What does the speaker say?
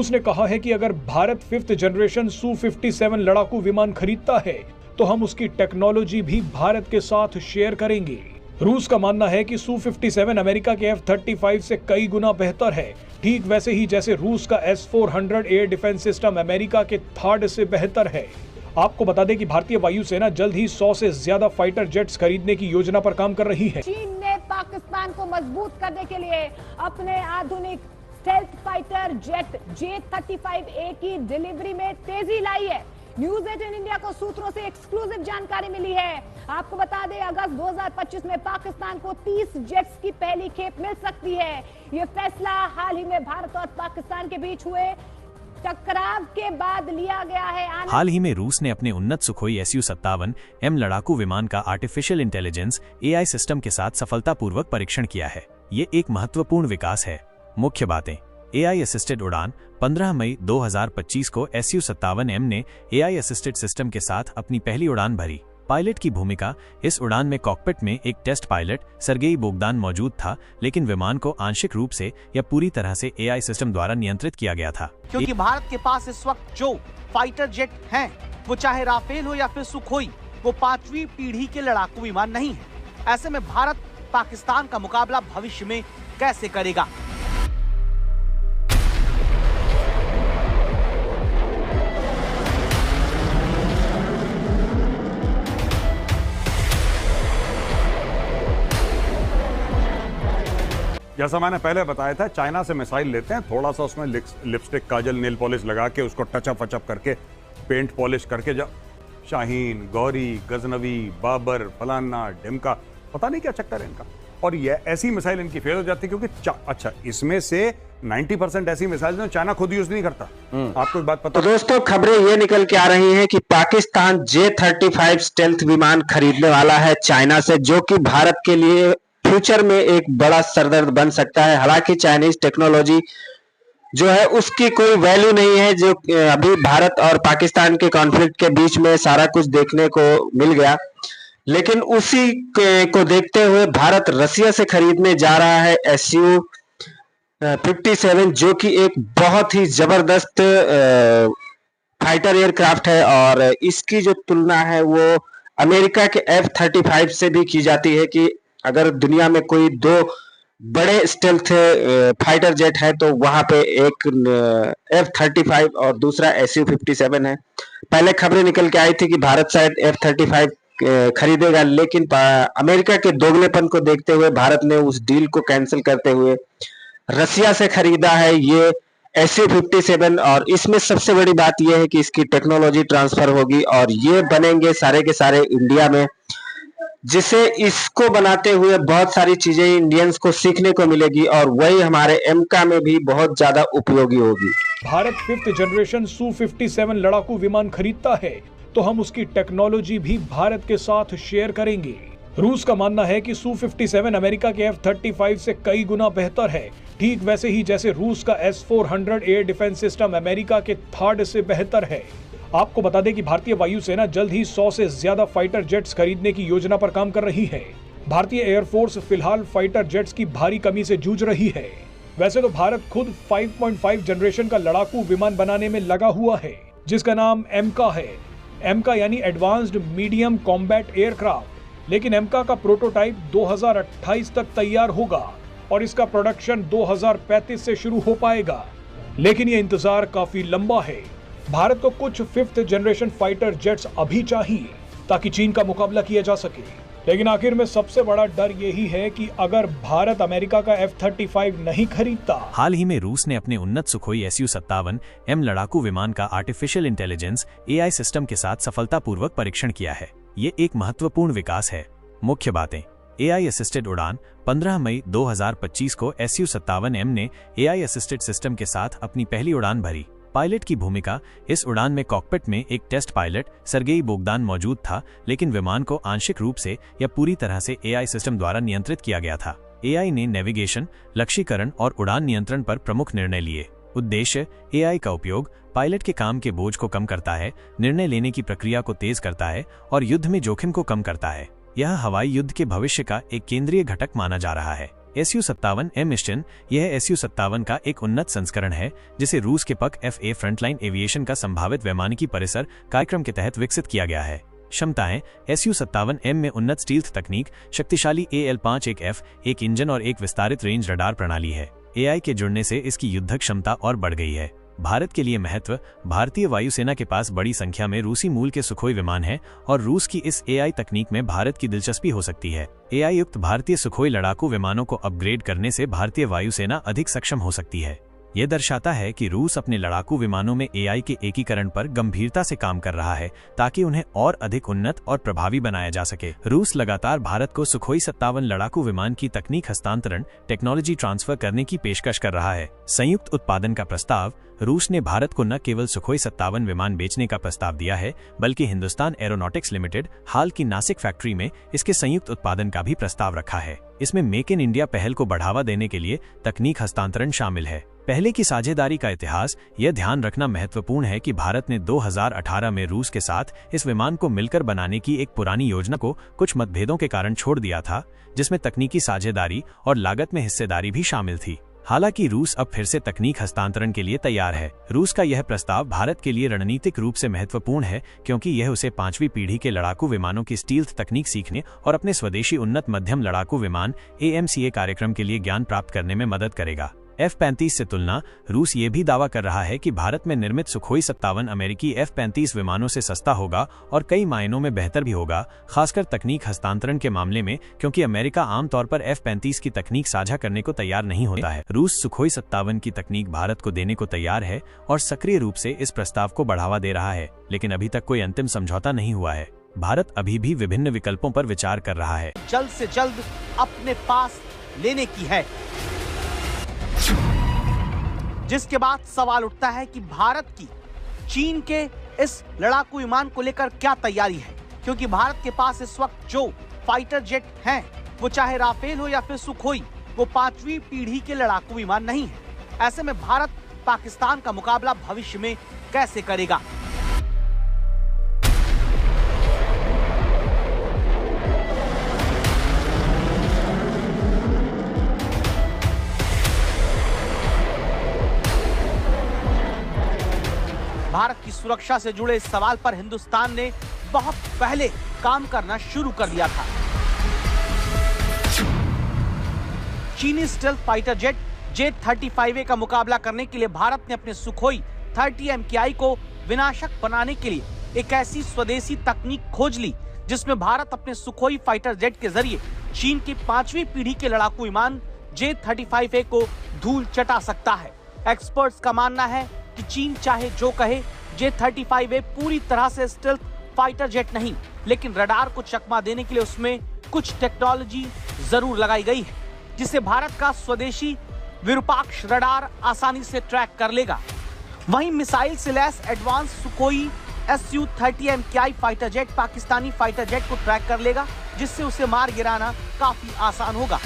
रूस ने कहा है कि अगर भारत 5th जनरेशन Su-57 लड़ाकू विमान खरीदता है तो हम उसकी टेक्नोलॉजी भी भारत के साथ शेयर करेंगे। रूस का मानना है कि Su-57 अमेरिका के F-35 से कई गुना बेहतर है, ठीक वैसे ही जैसे रूस का S-400 air defence system America के THAAD से बेहतर है। आपको बता दें कि भारतीय वायुसेना जल्द ही 100 से ज्यादा फाइटर जेट्स खरीदने की योजना पर काम कर रही है। चीन ने पाकिस्तान को मजबूत करने के लिए अपने आधुनिक स्टेल्थ फाइटर जेट J-35A की डिलीवरी में तेजी लाई है। न्यूज 18 इंडिया को सूत्रों से एक्सक्लूसिव जानकारी मिली है। आपको बता दें, अगस्त 2025 में पाकिस्तान को 30 जेट्स की पहली खेप मिल सकती है। यह फैसला हाल ही में भारत और पाकिस्तान के बीच हुए टकराव के बाद लिया गया है। हाल ही में रूस ने अपने उन्नत सुखोई Su-57M लड़ाकू विमान का आर्टिफिशियल इंटेलिजेंस AI सिस्टम के साथ सफलतापूर्वक परीक्षण किया है। ये एक महत्वपूर्ण विकास है। मुख्य बातें: AI असिस्टेड उड़ान। 15 मई 2025 को Su-57M ने AI असिस्टेड सिस्टम के साथ अपनी पहली उड़ान भरी। पायलट की भूमिका: इस उड़ान में कॉकपिट में एक टेस्ट पायलट सर्गेई बोगदान मौजूद था, लेकिन विमान को आंशिक रूप से या पूरी तरह से AI सिस्टम द्वारा नियंत्रित किया गया था। क्योंकि भारत के पास इस वक्त जो फाइटर जेट हैं, वो चाहे राफेल हो या फिर सुखोई, वो 5वीं पीढ़ी के लड़ाकू विमान नहीं है। ऐसे में भारत पाकिस्तान का मुकाबला भविष्य में कैसे करेगा? जैसा मैंने पहले बताया था, चाइना से मिसाइल लेते हैं, थोड़ा सा उसमें लिपस्टिक, काजल, नेल पॉलिश लगा के उसको टचअप वचअप करके पेंट पॉलिश करके जब शाहीन, गौरी, गजनवी, बाबर, फलाना, ढिमका, पता नहीं क्या चक्कर है इनका। और ये ऐसी मिसाइल इनकी फेल हो जाती है क्योंकि अच्छा, इसमें से 90% ऐसी मिसाइल जो चाइना खुद यूज नहीं करता। आपको एक बात पता? तो दोस्तों, खबरें ये निकल के आ रही हैं कि पाकिस्तान J-35 स्टेल्थ विमान खरीदने वाला है चाइना से, जो कि भारत के लिए फ्यूचर में एक बड़ा सरदर्द बन सकता है। हालांकि चाइनीज टेक्नोलॉजी जो है उसकी कोई वैल्यू नहीं है, जो अभी भारत और पाकिस्तान के कॉन्फ्लिक्ट के बीच में सारा कुछ देखने को मिल गया। लेकिन उसी को देखते हुए भारत रसिया से खरीदने जा रहा है Su-57, जो कि एक बहुत ही जबरदस्त फाइटर एयरक्राफ्ट है, और इसकी जो तुलना है वो अमेरिका के F-35 से भी की जाती है कि अगर दुनिया में कोई दो बड़े स्टेल्थ फाइटर जेट है तो वहां पे एक F-35 और दूसरा Su-57 है। पहले खबरें निकल के आई थी कि भारत शायद F-35 खरीदेगा, लेकिन अमेरिका के दोगलेपन को देखते हुए भारत ने उस डील को कैंसिल करते हुए रसिया से खरीदा है ये Su-57। और इसमें सबसे बड़ी बात यह है कि इसकी टेक्नोलॉजी ट्रांसफर होगी और ये बनेंगे सारे के सारे इंडिया में, जिसे इसको बनाते हुए बहुत सारी चीजें इंडियंस को सीखने को मिलेगी और वही हमारे एमका में भी बहुत ज्यादा उपयोगी होगी। भारत 5th जनरेशन Su-57 लड़ाकू विमान खरीदता है तो हम उसकी टेक्नोलॉजी भी भारत के साथ शेयर करेंगे। रूस का मानना है कि Su-57 अमेरिका के F-35 से कई गुना बेहतर है, ठीक वैसे ही जैसे रूस का S-400 air defence system America के THAAD से बेहतर है। आपको बता दें कि भारतीय वायुसेना जल्द ही 100 से ज्यादा फाइटर जेट्स खरीदने की योजना पर काम कर रही है। भारतीय एयरफोर्स फिलहाल फाइटर जेट्स की भारी कमी से जूझ रही है। वैसे तो भारत खुद 5.5 जनरेशन का लड़ाकू विमान बनाने में लगा हुआ है, जिसका नाम एमका है। एमका यानी एडवांस्ड मीडियम कॉम्बैट एयरक्राफ्ट। लेकिन एमका का प्रोटोटाइप 2028 तक तैयार होगा और इसका प्रोडक्शन 2035 से शुरू हो पाएगा। लेकिन यह इंतजार काफी लंबा है। भारत को कुछ 5th जनरेशन फाइटर जेट्स अभी चाहिए ताकि चीन का मुकाबला किया जा सके। लेकिन आखिर में सबसे बड़ा डर यही है कि अगर भारत अमेरिका का F-35 नहीं खरीदता। हाल ही में रूस ने अपने उन्नत सुखोई Su-57M लड़ाकू विमान का आर्टिफिशियल इंटेलिजेंस AI सिस्टम के साथ सफलतापूर्वक परीक्षण किया है। ये एक महत्वपूर्ण विकास है। मुख्य बातें: AI असिस्टेड उड़ान। 15 मई 2025 को Su-57M ने AI असिस्टेड सिस्टम के साथ अपनी पहली उड़ान भरी। पायलट की भूमिका: इस उड़ान में कॉकपिट में एक टेस्ट पायलट सर्गेई बोगदान मौजूद था, लेकिन विमान को आंशिक रूप से या पूरी तरह से AI सिस्टम द्वारा नियंत्रित किया गया था। AI ने नेविगेशन, लक्ष्यीकरण और उड़ान नियंत्रण पर प्रमुख निर्णय लिए। उद्देश्य: AI का उपयोग पायलट के काम के बोझ को कम करता है, निर्णय लेने की प्रक्रिया को तेज करता है और युद्ध में जोखिम को कम करता है। यह हवाई युद्ध के भविष्य का एक केंद्रीय घटक माना जा रहा है। Su-57M मिशन यह Su-57 का एक उन्नत संस्करण है जिसे रूस के PAK-FA फ्रंटलाइन एविएशन का संभावित वैमानिकी परिसर कार्यक्रम के तहत विकसित किया गया है। क्षमताएं Su-57M में उन्नत स्टील्थ तकनीक, शक्तिशाली AL-51F, एक इंजन और एक विस्तारित रेंज रडार प्रणाली है। AI के जुड़ने से इसकी युद्धक क्षमता और बढ़ गई है। भारत के लिए महत्व, भारतीय वायुसेना के पास बड़ी संख्या में रूसी मूल के सुखोई विमान हैं और रूस की इस AI तकनीक में भारत की दिलचस्पी हो सकती है। AI युक्त भारतीय सुखोई लड़ाकू विमानों को अपग्रेड करने से भारतीय वायुसेना अधिक सक्षम हो सकती है। यह दर्शाता है कि रूस अपने लड़ाकू विमानों में AI के एकीकरण पर गंभीरता से काम कर रहा है ताकि उन्हें और अधिक उन्नत और प्रभावी बनाया जा सके। रूस लगातार भारत को सुखोई 57 लड़ाकू विमान की तकनीक हस्तांतरण, टेक्नोलॉजी ट्रांसफर करने की पेशकश कर रहा है। संयुक्त उत्पादन का प्रस्ताव, रूस ने भारत को न केवल सुखोई 57 विमान बेचने का प्रस्ताव दिया है, बल्कि हिंदुस्तान एरोनॉटिक्स लिमिटेड हाल की नासिक फैक्ट्री में इसके संयुक्त उत्पादन का भी प्रस्ताव रखा है। इसमें मेक इन इंडिया पहल को बढ़ावा देने के लिए तकनीक हस्तांतरण शामिल है। पहले की साझेदारी का इतिहास, यह ध्यान रखना महत्वपूर्ण है कि भारत ने 2018 में रूस के साथ इस विमान को मिलकर बनाने की एक पुरानी योजना को कुछ मतभेदों के कारण छोड़ दिया था, जिसमें तकनीकी साझेदारी और लागत में हिस्सेदारी भी शामिल थी। हालांकि रूस अब फिर से तकनीक हस्तांतरण के लिए तैयार है। रूस का यह प्रस्ताव भारत के लिए रणनीतिक रूप से महत्वपूर्ण है क्योंकि यह उसे 5वीं पीढ़ी के लड़ाकू विमानों की स्टील्थ तकनीक सीखने और अपने स्वदेशी उन्नत मध्यम लड़ाकू विमान AMCA कार्यक्रम के लिए ज्ञान प्राप्त करने में मदद करेगा। F-35 से तुलना, रूस ये भी दावा कर रहा है कि भारत में निर्मित सुखोई 57 अमेरिकी F-35 विमानों से सस्ता होगा और कई मायनों में बेहतर भी होगा, खासकर तकनीक हस्तांतरण के मामले में, क्योंकि अमेरिका आमतौर पर F-35 की तकनीक साझा करने को तैयार नहीं होता है। रूस सुखोई 57 की तकनीक भारत को देने को तैयार है और सक्रिय रूप से इस प्रस्ताव को बढ़ावा दे रहा है, लेकिन अभी तक कोई अंतिम समझौता नहीं हुआ है। भारत अभी भी विभिन्न विकल्पों पर विचार कर रहा है। जल्द से जल्द अपने पास लेने की है, जिसके बाद सवाल उठता है कि भारत की चीन के इस लड़ाकू विमान को लेकर क्या तैयारी है, क्योंकि भारत के पास इस वक्त जो फाइटर जेट हैं, वो चाहे राफेल हो या फिर सुखोई, वो 5वीं पीढ़ी के लड़ाकू विमान नहीं है। ऐसे में भारत पाकिस्तान का मुकाबला भविष्य में कैसे करेगा? भारत की सुरक्षा से जुड़े इस सवाल पर हिंदुस्तान ने बहुत पहले काम करना शुरू कर दिया था। चीनी स्टेल्थ फाइटर जेट J-35A का मुकाबला करने के लिए भारत ने अपने सुखोई 30 MKI को विनाशक बनाने के लिए एक ऐसी स्वदेशी तकनीक खोज ली जिसमें भारत अपने सुखोई फाइटर जेट के जरिए चीन की 5वीं पीढ़ी के लड़ाकू विमान J-35A को धूल चटा सकता है। एक्सपर्ट्स का मानना है कि चीन चाहे जो कहे, J-35A पूरी तरह से स्टेल्थ फाइटर जेट नहीं, लेकिन रडार को चकमा देने के लिए उसमें कुछ टेक्नोलॉजी जरूर लगाई गई है, जिसे भारत का स्वदेशी विरूपाक्ष रडार आसानी से ट्रैक कर लेगा। वहीं मिसाइल से लैस advance Sukhoi Su-30 MKI fighter jet Pakistani fighter jet को ट्रैक कर लेगा, जिससे उसे मार गिराना काफी आसान होगा।